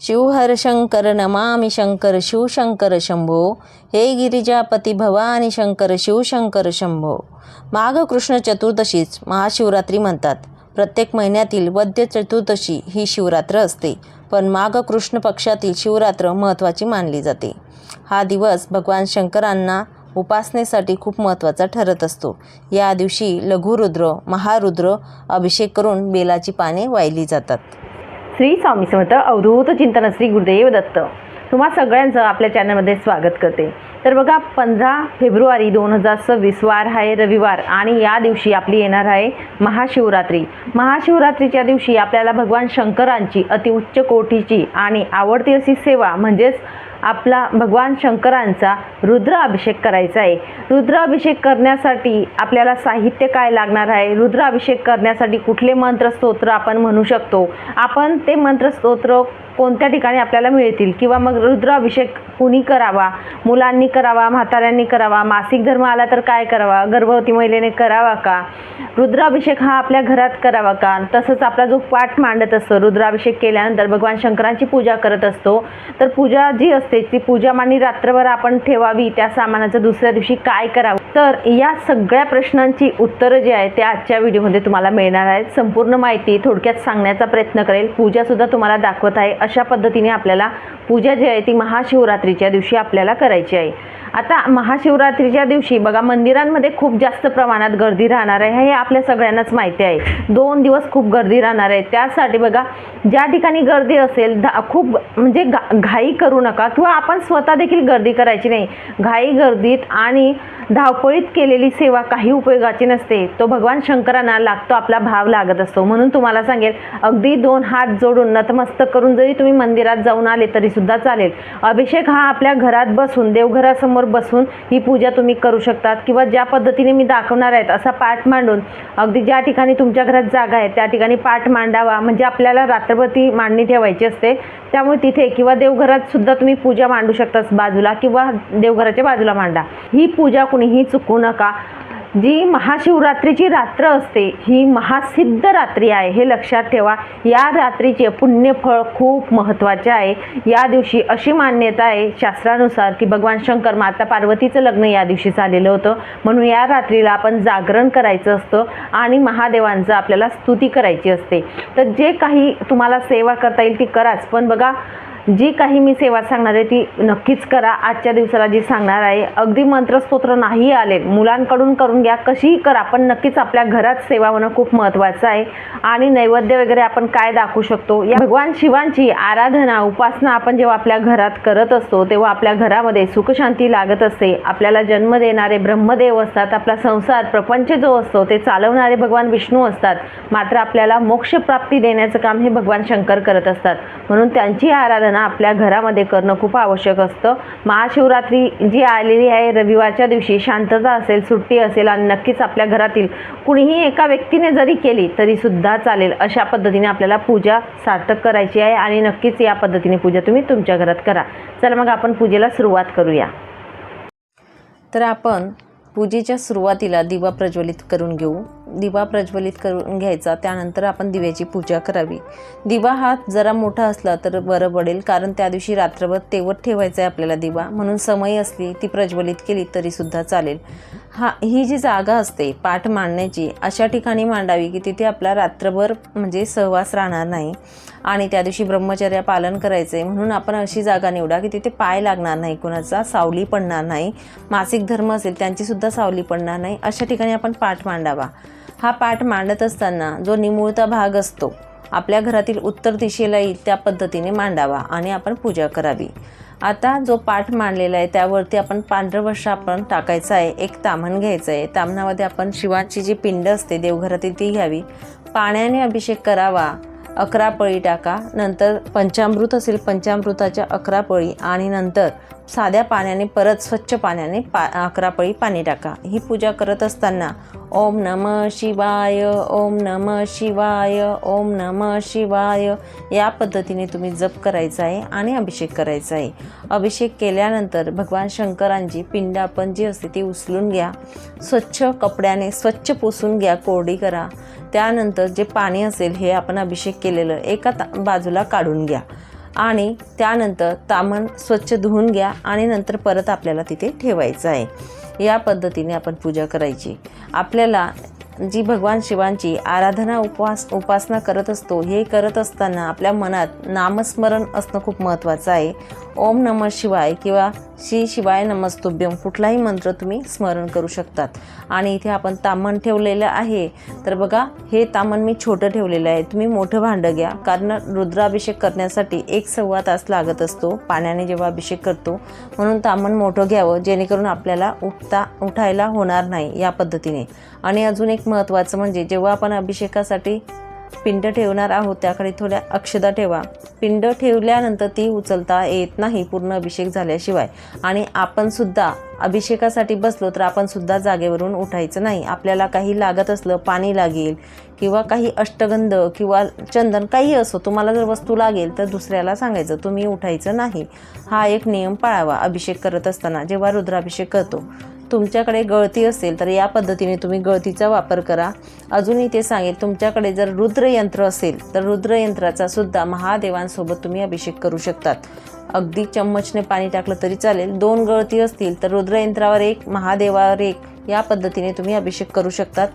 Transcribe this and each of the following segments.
शिवहर शंकर नमामि शंकर शिवशंकर शंभो, हे गिरिजापती भवानी शंकर शिवशंकर शंभो। माघ कृष्ण चतुर्दशीच महाशिवरात्री म्हणतात। प्रत्येक महिन्यातील वद्य चतुर्दशी ही शिवरात्र असते, पण माघ कृष्ण पक्षातील शिवरात्र महत्त्वाची मानली जाते। हा दिवस भगवान शंकरांना उपासनेसाठी खूप महत्त्वाचा ठरत असतो। या दिवशी लघुरुद्र महारुद्र अभिषेक करून बेलाची पाने वाहिली जातात। श्री स्वामी समर्थ अवधूत चिंतन श्री गुरुदेव दत्त। तुम्हा सगळ्यांचं आपल्या चॅनलमध्ये स्वागत करते। तर बघा 15 फेब्रुवारी 2026 वार आहे रविवार, आणि या दिवशी आपली येणार आहे महाशिवरात्री। महाशिवरात्रीच्या दिवशी आपल्याला भगवान शंकरांची अतिउच्च कोटीची आणि आवडती अशी सेवा म्हणजेच आपला भगवान शंकरांचा रुद्राभिषेक करायचा आहे। रुद्राभिषेक करण्यासाठी आपल्याला साहित्य काय लागणार आहे, रुद्राभिषेक करण्यासाठी कुठले मंत्र स्तोत्र आपण म्हणू शकतो, आपण ते मंत्र स्तोत्र कोणत्या ठिकाणी आपल्याला मिळतील, किंवा मग रुद्राभिषेक कुणी करावा, मुलांनी करावा, म्हाताऱ्यांनी करावा, मासिक धर्म आला तर काय करावा, गर्भवती महिलेने करावा का, रुद्राभिषेक हा आपल्या घरात करावा का, तसंच आपला जो पाठ मांडत असतो रुद्राभिषेक केल्यानंतर भगवान शंकरांची पूजा करत असतो, तर पूजा जी असते ती पूजा मांडी रात्रभर आपण ठेवावी, त्या सामानाचं दुसऱ्या दिवशी काय करावं, तर या सगळ्या प्रश्नांची उत्तरं जी आहेत ते आजच्या व्हिडिओमध्ये तुम्हाला मिळणार आहेत। संपूर्ण माहिती थोडक्यात सांगण्याचा प्रयत्न करेल, पूजासुद्धा तुम्हाला दाखवत आहे। अशा पद्धतीने आपल्याला पूजा जी आहे ती महाशिवरात्रीच्या दिवशी आपल्याला करायची आहे। आता महाशिवरात्रीच्या दिवशी बघा मंदिरांमध्ये खूप जास्त प्रमाणात गर्दी राहणार आहे, हे आपल्या सगळ्यांनाच माहिती आहे। 2 दिवस खूप गर्दी राहणार आहे। त्यासाठी बघा ज्या ठिकाणी गर्दी असेल खूप म्हणजे घाई करू नका, किंवा आपण स्वतः देखील गर्दी करायची नाही। घाई गर्दीत आणि धावपळीत केलेली सेवा काही उपयोगाची नसते। तो भगवान शंकरांना लागतो आपला भाव लागत असतो। म्हणून तुम्हाला सांगेल, अगदी 2 हात जोडून नतमस्तक करून जरी तुम्ही मंदिरात जाऊन आले तरी सुद्धा चालेल। अभिषेक हा आपल्या घरात बसून देवघरासमोर बसून ही पूजा तुम्ही करू शकतात, किंवा ज्या पद्धतीने मी दाखवणार आहे असा पाठ मांडून अगदी ज्या ठिकाणी तुमच्या घरात जागा आहे त्या ठिकाणी पाठ मांडावा। म्हणजे आपल्याला रात्रभर ती मांडणी ठेवायची असते, त्यामुळे तिथे किंवा देवघरात सुद्धा तुम्ही पूजा मांडू शकता बाजूला, किंवा देवघराच्या बाजूला मांडा। ही पूजा कुणीही चुकू नका। जी महाशिवरात्रीची रात्र असते ही महासिद्ध रात्री आहे, हे लक्षात ठेवा। या रात्रीचे पुण्यफळ खूप महत्त्वाचे आहे। या दिवशी अशी मान्यता आहे शास्त्रानुसार की भगवान शंकर माता पार्वतीचं लग्न या दिवशी झालेलं होतं, म्हणून या रात्रीला आपण जागरण करायचं असतं आणि महादेवांचं आपल्याला स्तुती करायची असते। तर जे काही तुम्हाला सेवा करता येईल ती कराच, पण बघा जी काही मी सेवा सांगणार आहे ती नक्कीच करा। आजच्या दिवसाला जी सांगणार आहे अगदी मंत्रस्तोत्र नाही आले मुलांकडून करून घ्या, कशीही करा, पण नक्कीच आपल्या घरात सेवा होणं खूप महत्त्वाचं आहे। आणि नैवेद्य वगैरे आपण काय दाखवू शकतो, या भगवान शिवांची आराधना उपासना आपण जेव्हा आपल्या घरात करत असतो तेव्हा आपल्या घरामध्ये सुखशांती लागत असते। आपल्याला जन्म देणारे ब्रह्मदेव असतात, आपला संसार प्रपंच जो असतो ते चालवणारे भगवान विष्णू असतात, मात्र आपल्याला मोक्षप्राप्ती देण्याचं काम हे भगवान शंकर करत असतात। म्हणून त्यांची आराधना आपल्या घरामध्ये करणं खूप आवश्यक असतं। महाशिवरात्री जी आलेली आहे रविवारच्या दिवशी शांतता असेल, सुट्टी असेल, आणि नक्कीच आपल्या घरातील कुणीही एका व्यक्तीने जरी केली तरी सुद्धा चालेल। अशा पद्धतीने आपल्याला पूजा सार्थक करायची आहे, आणि नक्कीच या पद्धतीने पूजा तुम्ही तुमच्या घरात करा। चला मग आपण पूजेला सुरुवात करूया। तर आपण पूजेच्या सुरुवातीला दिवा प्रज्वलित करून घेऊ। दिवा प्रज्वलित करून घ्यायचा, त्यानंतर आपण दिव्याची पूजा करावी। दिवा हा जरा मोठा असला तर बरं पडेल, कारण त्या दिवशी रात्रभर तेवत ठेवायचा आहे आपल्याला दिवा, म्हणून समय असली ती प्रज्वलित केली तरी सुद्धा चालेल। ही जी जागा असते पाठ मांडण्याची अशा ठिकाणी मांडावी की तिथे आपला रात्रभर म्हणजे सहवास राहणार नाही, आणि त्या दिवशी ब्रह्मचर्य पालन करायचं आहे, म्हणून आपण अशी जागा निवडा की तिथे पाय लागणार नाही, कोणाचा सावली पडणार नाही, मासिक धर्म असेल त्यांची सुद्धा सावली पडणार नाही, अशा ठिकाणी आपण पाठ मांडावा। हा पाठ मांडत असताना जो निमुळता भाग असतो आपल्या घरातील उत्तर दिशेला येईल त्या पद्धतीने मांडावा, आणि आपण पूजा करावी। आता जो पाठ मांडलेला आहे त्यावरती आपण पांढरं वस्त्र आपण टाकायचं आहे। एक ताम्हण घ्यायचं आहे, ताम्हणामध्ये आपण शिवाची जी पिंड असते देवघरातील ती घ्यावी, पाण्याने अभिषेक करावा, 11 पळी टाका, नंतर पंचामृत असेल पंचामृताच्या 11 पळी, आणि नंतर साध्या पाण्याने परत स्वच्छ पाण्याने 11 पळी पाणी टाका। ही पूजा करत असताना ओम नमः शिवाय, ओम नमः शिवाय, ओम नमः शिवाय या पद्धतीने तुम्ही जप करायचा आहे आणि अभिषेक करायचा आहे। अभिषेक केल्यानंतर भगवान शंकरांची पिंड आपण जी असते ती उचलून घ्या, स्वच्छ कपड्याने स्वच्छ पुसून घ्या, कोरडी करा। त्यानंतर जे पाणी असेल हे आपण अभिषेक केलेलं एका बाजूला काढून घ्या। आणि त्यानंतर ताम्हण स्वच्छ धुवून घ्या आणि नंतर परत आपल्याला तिथे ठेवायचं आहे। या पद्धतीने आपण पूजा करायची। आपल्याला जी भगवान शिवांची आराधना उपासना करत असतो, हे करत असताना आपल्या मनात नामस्मरण असणं खूप महत्त्वाचं आहे। ओम नमः शिवाय किंवा श्री शिवाय नमस्तुभ्यम कुठलाही मंत्र तुम्ही स्मरण करू शकतात। आणि इथे आपण ताम्हण ठेवलेलं आहे, तर बघा हे ताम्हण मी छोटं ठेवलेलं आहे, तुम्ही मोठं भांडं घ्या, कारण रुद्राभिषेक करण्यासाठी 1-1.25 तास लागत असतो पाण्याने जेव्हा अभिषेक करतो, म्हणून ताम्हण मोठं घ्यावं जेणेकरून आपल्याला उठायला होणार नाही या पद्धतीने। आणि अजून एक महत्त्वाचं म्हणजे जेव्हा आपण अभिषेकासाठी पिंड ठेवणार आहोत त्याकडे थोड्या अक्षदा ठेवा। पिंड ठेवल्यानंतर ती उचलता येत नाही पूर्ण अभिषेक झाल्याशिवाय। आणि आपण सुद्धा अभिषेकासाठी बसलो तर आपण सुद्धा जागेवरून उठायचं नाही। आपल्याला काही लागत असलं, पाणी लागेल किंवा काही अष्टगंध किंवा चंदन काही असो, तुम्हाला जर वस्तू लागेल तर दुसऱ्याला सांगायचं, तुम्ही उठायचं नाही। हा एक नियम पाळावा अभिषेक करत असताना जेव्हा रुद्राभिषेक करतो। तुमच्याकडे गळती असेल तर या पद्धतीने तुम्ही गळतीचा वापर करा। अजूनही ते सांगेल, तुमच्याकडे जर रुद्रयंत्र असेल तर रुद्रयंत्राचा सुद्धा महादेवांसोबत तुम्ही अभिषेक करू शकतात। अगदी चम्मचने पाणी टाकलं तरी चालेल। 2 गळती असतील तर रुद्रयंत्रावर 1, महादेवावर 1, या पद्धतीने तुम्ही अभिषेक करू शकतात।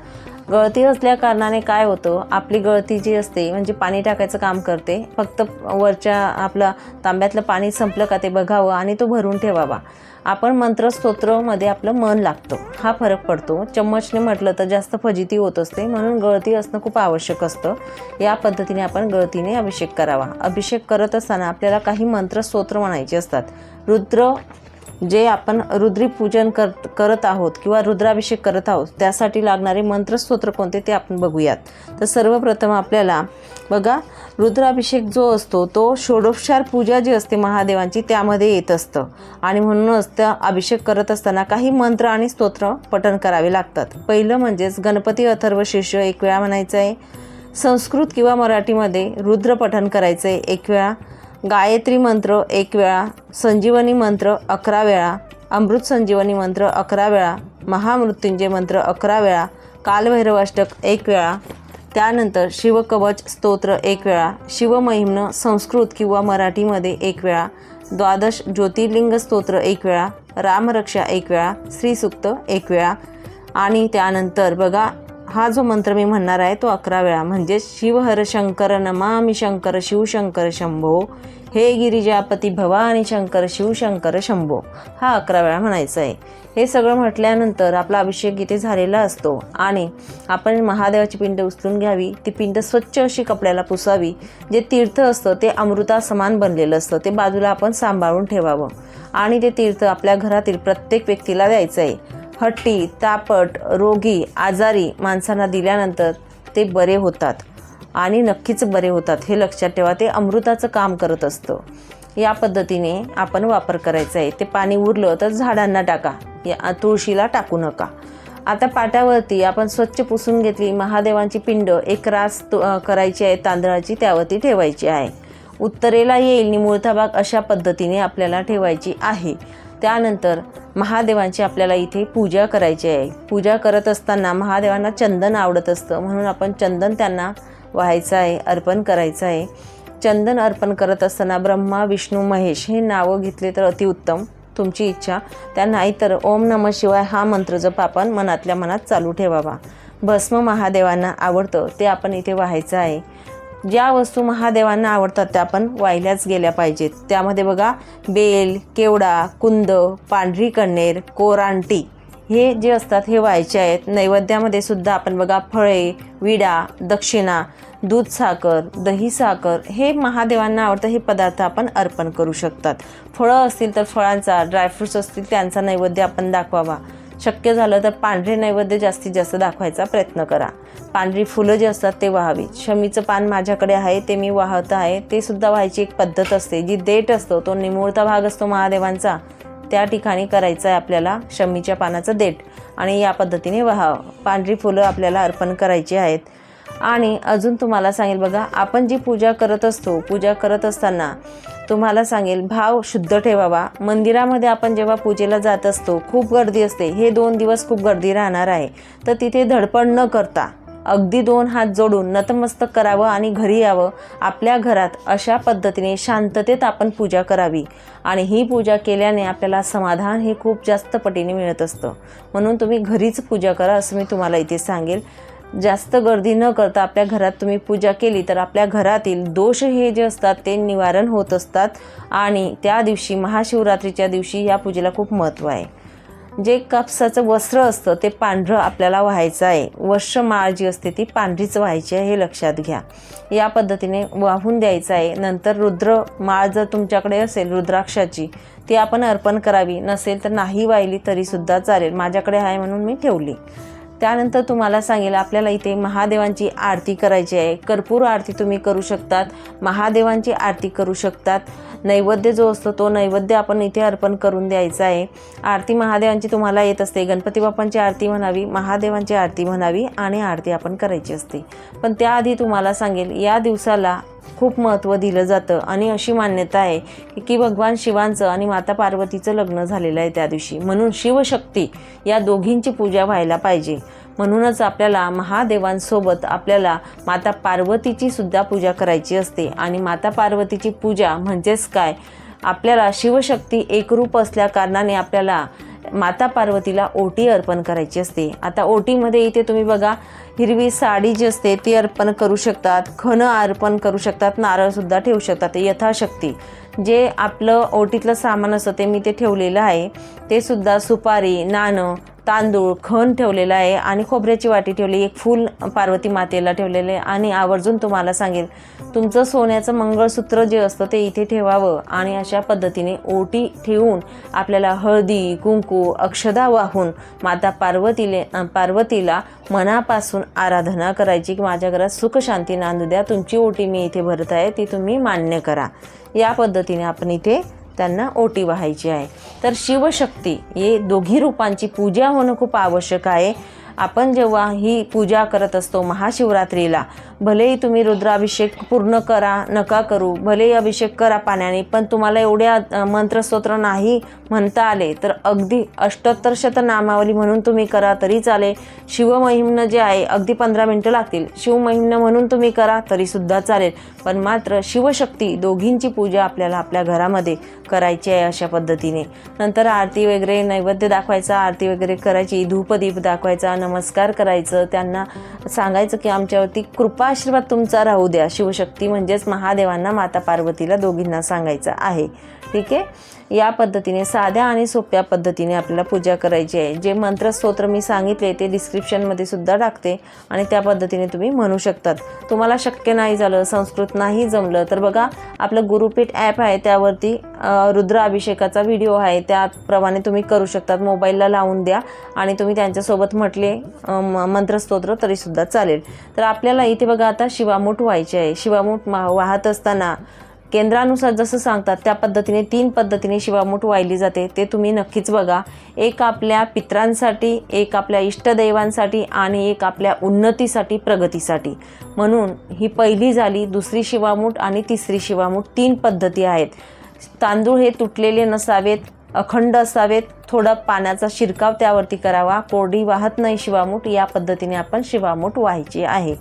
गळती असल्या कारणाने काय होतं, आपली गळती जी असते म्हणजे पाणी टाकायचं काम करते, फक्त वरच्या आपलं तांब्यातलं पाणी संपलं का ते बघावं आणि तो भरून ठेवावा। आपण मंत्रस्तोत्रमध्ये आपलं मन लागतं, हा फरक पडतो। चम्मचने म्हटलं तर जास्त फजिती होत असते, म्हणून गळती असणं खूप आवश्यक असतं। या पद्धतीने आपण गळतीने अभिषेक करावा। अभिषेक करत असताना आपल्याला काही मंत्रस्तोत्र म्हणायचे असतात। रुद्र जे आपण रुद्री पूजन करत आहोत किंवा रुद्राभिषेक करत आहोत त्यासाठी लागणारे मंत्रस्तोत्र कोणते ते आपण बघूयात। तर सर्वप्रथम आपल्याला बघा, रुद्राभिषेक जो असतो तो षोडोपचार पूजा जी असते महादेवांची त्यामध्ये येत असतं, आणि म्हणूनच त्या अभिषेक करत असताना काही मंत्र आणि स्तोत्र पठण करावे लागतात। पहिलं म्हणजेच गणपती अथर्व शीर्ष 1 वेळा म्हणायचं आहे। संस्कृत किंवा मराठीमध्ये रुद्र पठण करायचं आहे 1 वेळा। गायत्री मंत्र 1 वेळा, संजीवनी मंत्र 11 वेळा, अमृत संजीवनी मंत्र 11 वेळा, महामृत्युंजय मंत्र 11 वेळा, कालभैरवाष्टक 1 वेळा, त्यानंतर शिवकवच स्तोत्र 1 वेळा, शिवमहिम्न संस्कृत किंवा मराठीमध्ये 1 वेळा, 12 ज्योतिर्लिंग स्तोत्र 1 वेळा, रामरक्षा 1 वेळा, श्रीसूक्त 1 वेळा। आणि त्यानंतर बघा, हा जो मंत्र मी म्हणणार आहे तो 11 वेळा, म्हणजे शिवहर शंकर नमामि शंकर शिवशंकर शंभो, हे गिरिजापती भवानी शंकर शिवशंकर शंभो, हा 11 वेळा म्हणायचा आहे। हे सगळं म्हटल्यानंतर आपला अभिषेक इथे झालेला असतो आणि आपण महादेवाची पिंड उचलून घ्यावी। ती पिंड स्वच्छ अशी कपड्याला पुसावी। जे तीर्थ असतं ते अमृता समान बनलेलं असतं, ते बाजूला आपण सांभाळून ठेवावं आणि ते तीर्थ आपल्या घरातील प्रत्येक व्यक्तीला द्यायचं आहे। हट्टी, तापट, रोगी, आजारी माणसांना दिल्यानंतर ते बरे होतात आणि नक्कीच बरे होतात, हे लक्षात ठेवा। ते अमृताचं काम करत असतं। या पद्धतीने आपण वापर करायचा आहे। ते पाणी उरलं तर झाडांना टाका, या तुळशीला टाकू नका। आता पाटावरती आपण स्वच्छ पुसून घेतली महादेवांची पिंड 1 रास करायची आहे तांदळाची, त्यावरती ठेवायची आहे। उत्तरेला येईल निमुळता भाग अशा पद्धतीने आपल्याला ठेवायची आहे। त्यानंतर महादेवांची आपल्याला इथे पूजा करायची आहे। पूजा करत असताना महादेवांना चंदन आवडत असतं, म्हणून आपण चंदन त्यांना वाहायचं आहे, अर्पण करायचं आहे। चंदन अर्पण करत असताना ब्रह्मा, विष्णू, महेश हे नावं घेतले तर अतिउत्तम, तुमची इच्छा। त्या नाहीतर ओम नमः शिवाय हा मंत्र जप आपण मनातल्या मनात चालू ठेवावा। भस्म महादेवांना आवडतं ते आपण इथे वाहायचं आहे। ज्या वस्तू महादेवांना आवडतात त्या आपण वाहिल्याच गेल्या पाहिजेत। त्यामध्ये बघा, बेल, केवडा, कुंद, पांढरी कण्हेर, कोरांटी हे जे असतात हे व्हायचे आहेत। नैवेद्यामध्ये सुद्धा आपण बघा फळे, विडा, दक्षिणा, दूध साखर, दही साखर हे महादेवांना आवडतं, हे पदार्थ आपण अर्पण करू शकतात। फळं असतील तर फळांचा, ड्रायफ्रूट्स असतील त्यांचा नैवेद्य आपण दाखवावा। शक्य झालं तर पांढरे नैवेद्य जास्तीत जास्त दाखवायचा प्रयत्न करा। पांढरी फुलं जे असतात ते वाहावी। शमीचं पान माझ्याकडे आहे ते मी वाहत आहे, ते सुद्धा व्हायची एक पद्धत असते। जी देठ असतो तो निमुळता भाग असतो महादेवांचा, त्या ठिकाणी करायचं आहे आपल्याला शमीच्या पानाचं देठ, आणि या पद्धतीने वाहावं। पांढरी फुलं आपल्याला अर्पण करायची आहेत। आणि अजून तुम्हाला सांगेल बघा, आपण जी पूजा करत असतो, पूजा करत असताना तुम्हाला सांगेल भाव शुद्ध ठेवावा। मंदिरामध्ये आपण जेव्हा पूजेला जात असतो खूप गर्दी असते, हे 2 दिवस खूप गर्दी राहणार आहे, तर तिथे धडपड न करता अगदी 2 हात जोडून नतमस्तक करावं आणि घरी यावं. आपल्या घरात अशा पद्धतीने शांततेत आपण पूजा करावी आणि ही पूजा केल्याने आपल्याला समाधान हे खूप जास्त पटीने मिळत असतं. म्हणून तुम्ही घरीच पूजा करा असं मी तुम्हाला इथे सांगेल. जास्त गर्दी न करता आपल्या घरात तुम्ही पूजा केली तर आपल्या घरातील दोष हे जे असतात ते निवारण होत असतात आणि त्या दिवशी महाशिवरात्रीच्या दिवशी या पूजेला खूप महत्त्व आहे. जे कापसाचं वस्त्र असतं ते पांढरं आपल्याला व्हायचं आहे. वस्त्रमाळ जी असते ती पांढरीच व्हायची आहे हे लक्षात घ्या. या पद्धतीने वाहून द्यायचं आहे. नंतर रुद्र माळ जर तुमच्याकडे असेल रुद्राक्षाची ती आपण अर्पण करावी. नसेल तर नाही वाहिली तरीसुद्धा चालेल. माझ्याकडे आहे म्हणून मी ठेवली. त्यानंतर तुम्हाला सांगेल आपल्याला इथे महादेवांची आरती करायची आहे. कर्पूर आरती तुम्ही करू शकतात, महादेवांची आरती करू शकतात. नैवेद्य जो असतो तो नैवेद्य आपण इथे अर्पण करून द्यायचा आहे. आरती महादेवांची तुम्हाला येत असते. गणपती बाप्पांची आरती म्हणावी, महादेवांची आरती म्हणावी आणि आरती आपण करायची असते. पण त्याआधी तुम्हाला सांगेल या दिवसाला खूप महत्त्व दिलं जातं आणि अशी मान्यता आहे की भगवान शिवांचं आणि माता पार्वतीचं लग्न झालेलं आहे त्या दिवशी. म्हणून शिवशक्ती या दोघींची पूजा व्हायला पाहिजे. म्हणूनच आपल्याला महादेवांसोबत आपल्याला माता पार्वतीची सुद्धा पूजा करायची असते. आणि माता पार्वतीची पूजा म्हणजेच काय, आपल्याला शिवशक्ती एकरूप असल्या कारणाने आपल्याला माता पार्वतीला ओटी अर्पण करायची असते. आता ओटीमध्ये इथे तुम्ही बघा हिरवी साडी जी असते ती अर्पण करू शकतात, खण अर्पण करू शकतात, नारळसुद्धा ठेवू शकतात यथाशक्ती. जे आपलं ओटीतलं सामान असतं ते मी ते ठेवलेलं आहे. ते सुद्धा सुपारी, नाणं, तांदूळ, खण ठेवलेलं आहे आणि खोबऱ्याची वाटी ठेवली, एक फूल पार्वती मातेला ठेवलेलं आहे. आणि आवर्जून तुम्हाला सांगेल तुमचं सोन्याचं मंगळसूत्र जे असतं ते इथे ठेवावं आणि अशा पद्धतीने ओटी ठेवून आपल्याला हळदी, कुंकू, अक्षदा वाहून माता पार्वतीला मनापासून आराधना करायची की माझ्या घरात सुख शांती नांदू द्या, तुमची ओटी मी इथे भरत आहे ती तुम्ही मान्य करा. या पद्धतीने आपण इथे त्यांना ओटी वाहायची आहे. तर शिवशक्ती हे दोघी रूपांची पूजा होणं खूप आवश्यक आहे. आपण जेव्हा ही पूजा करत असतो महाशिवरात्रीला, भलेही तुम्ही रुद्राभिषेक पूर्ण करा नका करू, भलेही अभिषेक करा पाण्याने, पण तुम्हाला एवढ्या मंत्रस्तोत्र नाही म्हणता आले तर अगदी 78 शतनामावली म्हणून तुम्ही करा तरी चालेल. शिवमहिम्न जे आहे अगदी 15 मिनटं लागतील. शिवमहिम्न म्हणून तुम्ही करा तरीसुद्धा चालेल. पण मात्र शिवशक्ती दोघींची पूजा आपल्याला आपल्या घरामध्ये करायची आहे अशा पद्धतीने. नंतर आरती वगैरे नैवेद्य दाखवायचा, आरती वगैरे करायची, धूपदीप दाखवायचा, नमस्कार करायचं, त्यांना सांगायचं की आमच्यावरती कृपा आशीर्वाद तुमचा राहू द्या. शिवशक्ती म्हणजेच महादेवांना माता पार्वतीला दोघींना सांगायचं आहे. ठीक आहे. या पद्धतीने साध्या आणि सोप्या पद्धतीने आपल्याला पूजा करायची आहे. जे मंत्रस्तोत्र मी सांगितले ते डिस्क्रिप्शनमध्ये सुद्धा टाकते आणि त्या पद्धतीने तुम्ही म्हणू शकतात. तुम्हाला शक्य नाही झालं, संस्कृत नाही जमलं तर बघा आपलं गुरुपीठ ॲप आहे त्यावरती रुद्राभिषेकाचा व्हिडिओ आहे, त्याप्रमाणे तुम्ही करू शकतात. मोबाईलला लावून द्या आणि तुम्ही त्यांच्यासोबत म्हटले मंत्रस्तोत्र तरीसुद्धा चालेल. तर आपल्याला इथे बघा आता शिवामूठ व्हायची आहे. शिवामूठ वाहत असताना केंद्रानुसार जसं सांगतात त्या पद्धतीने 3 पद्धतीने शिवामूठ वाहिली जाते. ते तुम्ही नक्कीच बघा. एक आपल्या पित्रांसाठी, एक आपल्या इष्टदैवांसाठी आणि एक आपल्या उन्नतीसाठी, प्रगतीसाठी. म्हणून ही पहिली झाली. दुसरी शिवामूठ आणि तिसरी शिवामूठ 3 पद्धती आहेत. तांदूळ हे तुटलेले नसावेत, अखंड असावेत, थोडा पाण्याचा शिरकाव त्यावरती करावा, कोरडी वाहत नाही शिवामूठ. या पद्धतीने आपण शिवामूठ व्हायची आहे.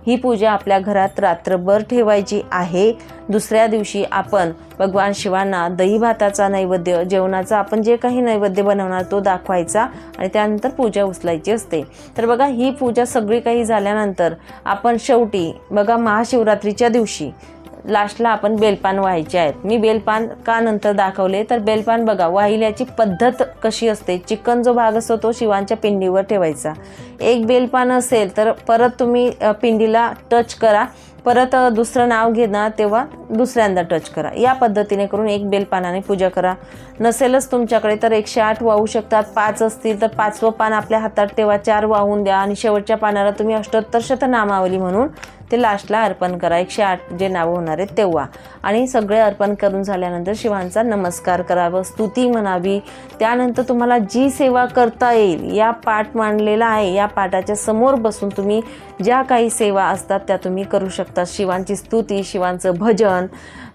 ही पूजा आपल्या घरात रात्रभर ठेवायची आहे. दुसऱ्या दिवशी आपण भगवान शिवांना दही भाताचा नैवेद्य, जेवणाचा आपण जे काही नैवेद्य बनवणार तो दाखवायचा आणि त्यानंतर पूजा उचलायची असते. तर बघा ही पूजा सगळी काही झाल्यानंतर आपण शेवटी बघा महाशिवरात्रीच्या दिवशी लास्टला आपण बेलपान व्हायचे आहेत. मी बेलपान का नंतर दाखवले तर बेलपान बघा वाहिल्याची पद्धत कशी असते. चिकन जो भाग असतो तो शिवांच्या पिंडीवर ठेवायचा. एक बेलपान असेल तर परत तुम्ही पिंडीला टच करा, परत दुसरं नाव घेणार तेव्हा दुसऱ्यांदा टच करा. या पद्धतीने करून एक बेलपानाने पूजा करा. नसेलच तुमच्याकडे तर 108 वाहू शकतात. 5 असतील तर 5वं पान आपल्या हातात ठेवा, 4 वाहून द्या आणि शेवटच्या पानाला तुम्ही 78 शतनामावली म्हणून ते लास्टला अर्पण करा. 108 जे नावं होणार आहेत तेव्हा. आणि सगळे अर्पण करून झाल्यानंतर शिवांचा नमस्कार करावं, स्तुती म्हणावी. त्यानंतर तुम्हाला जी सेवा करता येईल, या पाठ मांडलेला आहे, या पाठाच्या समोर बसून तुम्ही ज्या काही सेवा असतात त्या तुम्ही करू शकता. शिवांची स्तुती, शिवांचं भजन,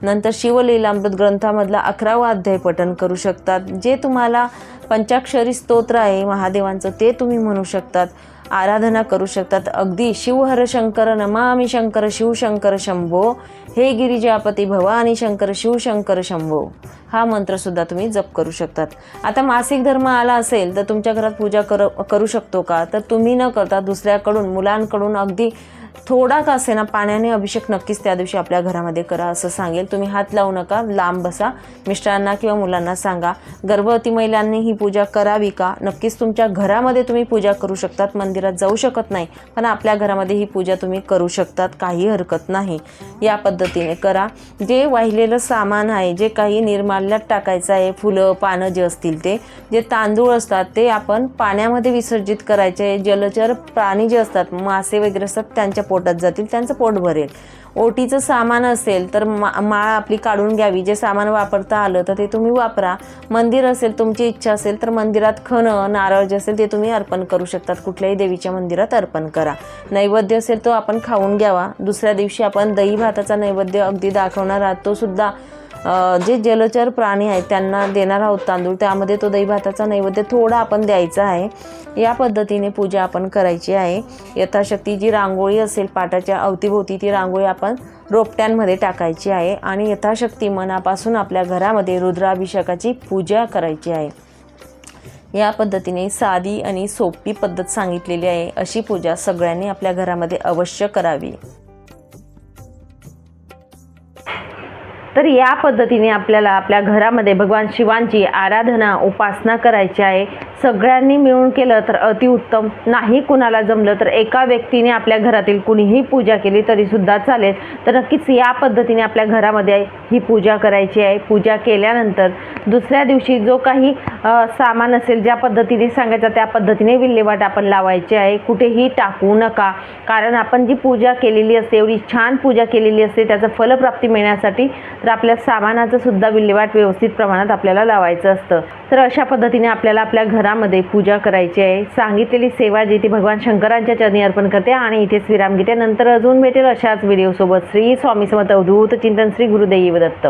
नंतर शिवलीलामृत ग्रंथामधला 11वा अध्याय पठण करू शकतात. जे तुम्हाला पंचाक्षरी स्तोत्र आहे महादेवांचं ते तुम्ही म्हणू शकतात. आराधना करू शकतात. अगदी शिवहर शंकर नमामि शंकर शिवशंकर शंभो, हे गिरिजापती भवानी शंकर शिवशंकर शंभो, हा मंत्रसुद्धा तुम्ही जप करू शकतात. आता मासिक धर्म आला असेल तर तुमच्या घरात पूजा करू शकतो का? तर तुम्ही न करता दुसऱ्याकडून, मुलांकडून अगदी थोडा का असेना पाण्याने अभिषेक नक्कीच त्या दिवशी आपल्या घरामध्ये करा असं सांगेल. तुम्ही हात लावू नका, लांब बसा. मिस्टरांना किंवा मुलांना सांगा. गर्भवती महिलांनी ही पूजा करावी का? नक्कीच तुमच्या घरामध्ये तुम्ही पूजा करू शकतात. मंदिरात जाऊ शकत नाही, पण आपल्या घरामध्ये ही पूजा तुम्ही करू शकतात, काही हरकत नाही. या पद्धतीने करा. जे वाहिलेलं सामान आहे, जे काही निर्माल्यात टाकायचं आहे, फुलं पानं जे असतील ते, जे तांदूळ असतात ते आपण पाण्यामध्ये विसर्जित करायचे. जलचर प्राणी जे असतात, मासे वगैरे असतात, त्यांच्या पोटात जातील, त्यांचं पोट भरेल. ओटीचं सामान असेल तर माळ आपली काढून घ्यावी. जे सामान वापरता आलं तर ते तुम्ही वापरा. मंदिर असेल, तुमची इच्छा असेल तर मंदिरात खणं, नारळ जे असेल ते तुम्ही अर्पण करू शकतात. कुठल्याही देवीच्या मंदिरात अर्पण करा. नैवेद्य असेल तो आपण खाऊन घ्यावा. दुसऱ्या दिवशी आपण दही भाताचा नैवेद्य अगदी दाखवणार आहात, तो सुद्धा जे जलचर प्राणी आहेत त्यांना देणार आहोत तांदूळ, त्यामध्ये तो दही भाताचा नैवेद्य थोडा आपण द्यायचा आहे. या पद्धतीने पूजा आपण करायची आहे. यथाशक्ती जी रांगोळी असेल पाटाच्या अवतीभोवती, ती रांगोळी आपण रोपट्यांमध्ये टाकायची आहे आणि यथाशक्ती मनापासून आपल्या घरामध्ये रुद्राभिषेकाची पूजा करायची आहे. या पद्धतीने साधी आणि सोपी पद्धत सांगितलेली आहे. अशी पूजा सगळ्यांनी आपल्या घरामध्ये अवश्य करावी. तर या पद्धतीने आपल्याला आपल्या घरामध्ये भगवान शिवांची आराधना, उपासना करायची आहे. सगळ्यांनी मिळून केलं तर अतिउत्तम. नाही कुणाला जमलं तर एका व्यक्तीने आपल्या घरातील कुणीही पूजा केली तरीसुद्धा चालेल. तर नक्कीच या पद्धतीने आपल्या घरामध्ये ही पूजा करायची आहे. पूजा केल्यानंतर दुसऱ्या दिवशी जो काही सामान असेल, ज्या पद्धतीने सांगायचं त्या पद्धतीने विल्हेवाट आपण लावायची आहे. कुठेही टाकू नका, कारण आपण जी पूजा केलेली असते, एवढी छान पूजा केलेली असते, त्याचं फलप्राप्ती मिळण्यासाठी तर आपल्या सामानाचं सुद्धा विल्हेवाट व्यवस्थित प्रमाणात आपल्याला लावायचं असतं. तर अशा पद्धतीने आपल्याला आपल्या घरामध्ये पूजा करायची आहे. सांगितलेली सेवा जी ती भगवान शंकरांच्या चरणी अर्पण करते आणि इथेच विराम घेते. नंतर अजून भेटेल अशाच व्हिडिओसोबत. श्री स्वामी समर्थ अवधूत चिंतन. श्री गुरुदेव दत्त.